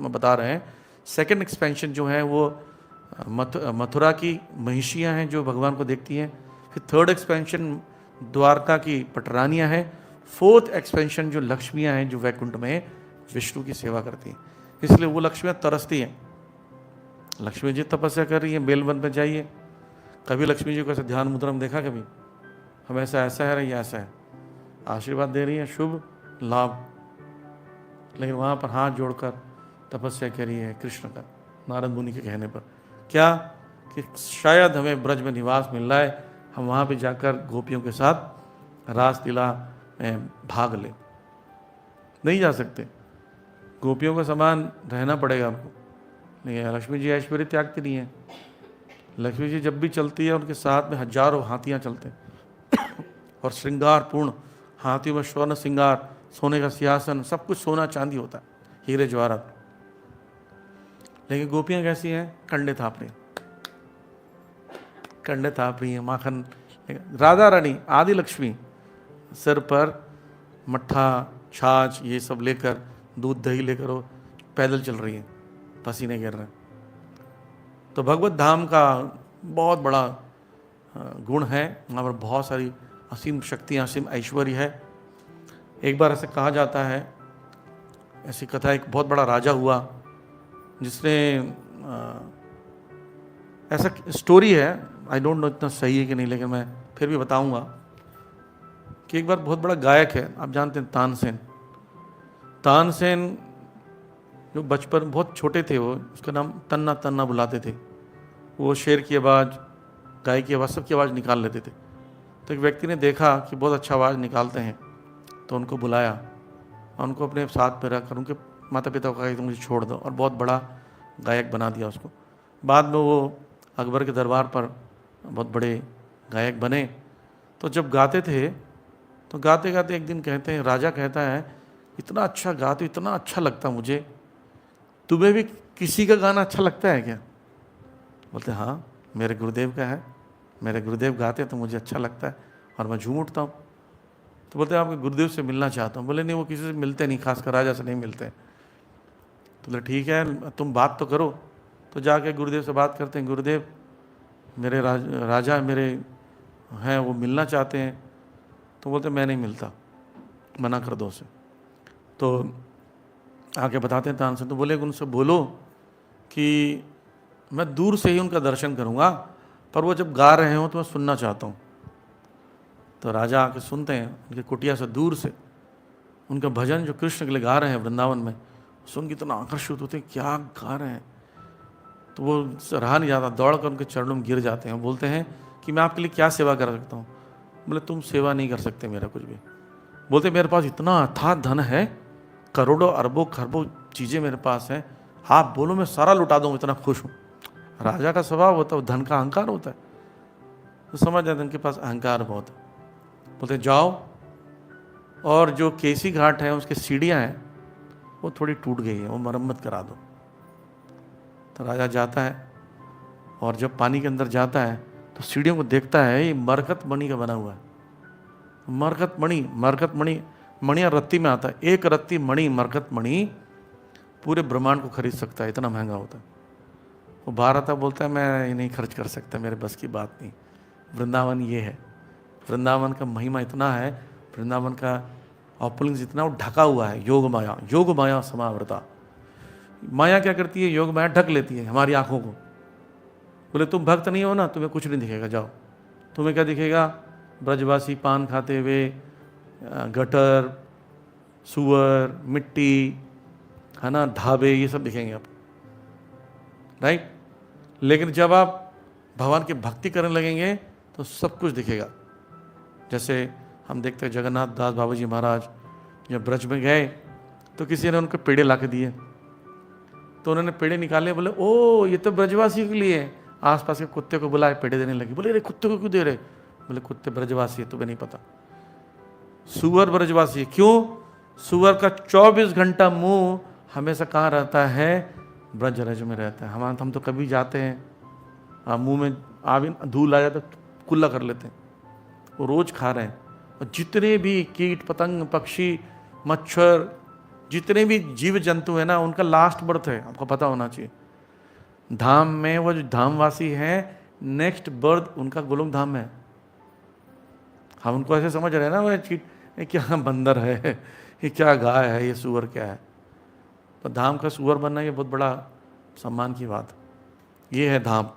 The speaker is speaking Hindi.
में बता रहे हैं। सेकंड एक्सपेंशन जो है वो मथुरा की महिषियाँ हैं जो भगवान को देखती हैं। फिर थर्ड एक्सपेंशन द्वारका की पटरानियाँ हैं। फोर्थ एक्सपेंशन जो लक्ष्मियाँ हैं जो वैकुंठ में विष्णु की सेवा करती हैं, इसलिए वो लक्ष्मियाँ तरसती हैं। लक्ष्मी जी तपस्या कर रही है, बेलवन पे जाइए, कभी लक्ष्मी जी को ऐसे ध्यान मुद्रा में देखा कभी? हमेशा ऐसा है या ऐसा है, आशीर्वाद दे रही है, शुभ लाभ, लेकिन वहाँ पर हाथ जोड़कर तपस्या करी है कृष्ण का, नारद मुनि के कहने पर। क्या कि शायद हमें ब्रज में निवास मिल रहा है, हम वहाँ पे जाकर गोपियों के साथ रास लीला में भाग लें। नहीं जा सकते, गोपियों का समान रहना पड़ेगा आपको। नहीं, लक्ष्मी जी ऐश्वर्य त्यागती नहीं है। लक्ष्मी जी जब भी चलती है उनके साथ में हजारों हाथियाँ चलते हैं और श्रृंगारपूर्ण हाथियों में स्वर्ण श्रृंगार, सोने का सिंहासन, सब कुछ सोना चांदी होता है, हीरे जवाहरात। लेकिन गोपियाँ कैसी हैं? कंडे थाप रही, कंडे थाप रही हैं, माखन। राधा रानी आदि लक्ष्मी सिर पर मट्ठा छाछ ये सब लेकर, दूध दही लेकर वो पैदल चल रही है, पसीने गिर रहे हैं। तो भगवत धाम का बहुत बड़ा गुण है, वहाँ पर बहुत सारी असीम शक्तियाँ, असीम ऐश्वर्य है। एक बार ऐसे कहा जाता है, ऐसी कथा, एक बहुत बड़ा राजा हुआ जिसने ऐसा स्टोरी है, आई डोंट नो इतना सही है कि नहीं, लेकिन मैं फिर भी बताऊंगा कि एक बार बहुत बड़ा गायक है, आप जानते हैं तानसेन। तानसेन जो बचपन बहुत छोटे थे, वो उसका नाम तन्ना तन्ना बुलाते थे। वो शेर की आवाज़, गाय की आवाज़, सबकी आवाज़ निकाल लेते थे। तो एक व्यक्ति ने देखा कि बहुत अच्छा आवाज़ निकालते हैं, तो उनको बुलाया और उनको अपने साथ में रखकर उनके माता पिता को कहा कि मुझे छोड़ दो, और बहुत बड़ा गायक बना दिया उसको। बाद में वो अकबर के दरबार पर बहुत बड़े गायक बने। तो जब गाते थे तो गाते गाते एक दिन कहते हैं, राजा कहता है, इतना अच्छा गाते, इतना अच्छा लगता मुझे, तुम्हें भी किसी का गाना अच्छा लगता है क्या? बोलते हाँ, मेरे गुरुदेव का है, मेरे गुरुदेव गाते तो मुझे अच्छा लगता है और मैं झूम उठता हूँ। तो बोलते आपके गुरुदेव से मिलना चाहता हूँ। बोले नहीं, वो किसी से मिलते नहीं, खासकर राजा से नहीं मिलते। तो बोले ठीक है, तुम बात तो करो। तो जाके गुरुदेव से बात करते हैं, गुरुदेव मेरे राजा मेरे हैं, वो मिलना चाहते हैं। तो बोलते मैं नहीं मिलता, मना कर दो उसे। तो आके बताते हैं तानसेन, तो बोले उनसे बोलो कि मैं दूर से ही उनका दर्शन करूंगा, पर वो जब गा रहे हो तो मैं सुनना चाहता हूँ। तो राजा आके सुनते हैं, उनके कुटिया से दूर से उनका भजन जो कृष्ण के लिए गा रहे हैं वृंदावन में, सुन के इतना आकर्षित होते हैं, क्या गा रहे हैं। तो वो रहा नहीं जाता, दौड़ कर उनके चरणों में गिर जाते हैं। बोलते हैं कि मैं आपके लिए क्या सेवा कर सकता हूँ? बोले तुम सेवा नहीं कर सकते मेरा कुछ भी। बोलते मेरे पास इतना अथाह धन है, करोड़ों अरबों खरबों चीज़ें मेरे पास हैं, आप बोलो मैं सारा लुटा दूँ, इतना खुश हूँ। राजा का स्वभाव होता है, धन का अहंकार होता है, तो समझ जाते हैं उनके पास अहंकार बहुत है। बोलते जाओ, और जो केसी घाट है उसके सीढ़ियाँ हैं वो थोड़ी टूट गई है, वो मरम्मत करा दो। तो राजा जाता है और जब पानी के अंदर जाता है तो सीढ़ियों को देखता है, ये मरकत मणि का बना हुआ है। मरकत मणि मणिया रत्ती में आता है, एक रत्ती मणि, मरकत मणि पूरे ब्रह्मांड को खरीद सकता है, इतना महंगा होता है। वो बाहर आता बोलता है मैं ये नहीं खर्च कर सकता, मेरे बस की बात नहीं। वृंदावन ये है, वृंदावन का महिमा इतना है, वृंदावन का ऑपुलेंस इतना, वो ढका हुआ है। योग माया समावृता। माया क्या करती है? योग माया ढक लेती है हमारी आंखों को। बोले तुम भक्त नहीं हो ना, तुम्हें कुछ नहीं दिखेगा, जाओ। तुम्हें क्या दिखेगा? ब्रजवासी पान खाते हुए, गटर, सुअर, मिट्टी, है ना, ढाबे, ये सब दिखेंगे आप, राइट। लेकिन जब आप भगवान की भक्ति करने लगेंगे तो सब कुछ दिखेगा। जैसे हम देखते हैं जगन्नाथ दास बाबा जी महाराज जब ब्रज में गए तो किसी ने उनको पेड़े ला के दिए, तो उन्होंने पेड़े निकाले, बोले ओ ये तो ब्रजवासी के लिए। आसपास के कुत्ते को बुलाए, पेड़े देने लगे। बोले अरे कुत्ते को क्यों दे रहे? बोले कुत्ते ब्रजवासी है, तुम्हें नहीं पता। सुअर ब्रजवासी है, क्यों? सुअर का 24 घंटा मुंह हमेशा कहाँ रहता है? ब्रज रज में रहता है। हम तो कभी जाते हैं, मुंह में धूल आ जाता तो कुल्ला कर लेते हैं, वो रोज खा रहे हैं। और जितने भी कीट पतंग पक्षी मच्छर जितने भी जीव जंतु है ना, उनका लास्ट बर्थ है, आपको पता होना चाहिए। धाम में वो जो धामवासी हैं, नेक्स्ट बर्थ उनका गोलोक धाम है। हम उनको ऐसे समझ रहे हैं ना, वो ये क्या बंदर है, ये क्या गाय है, ये सुअर क्या है। तो धाम का सुअर बनना ये बहुत बड़ा सम्मान की बात। ये है धाम।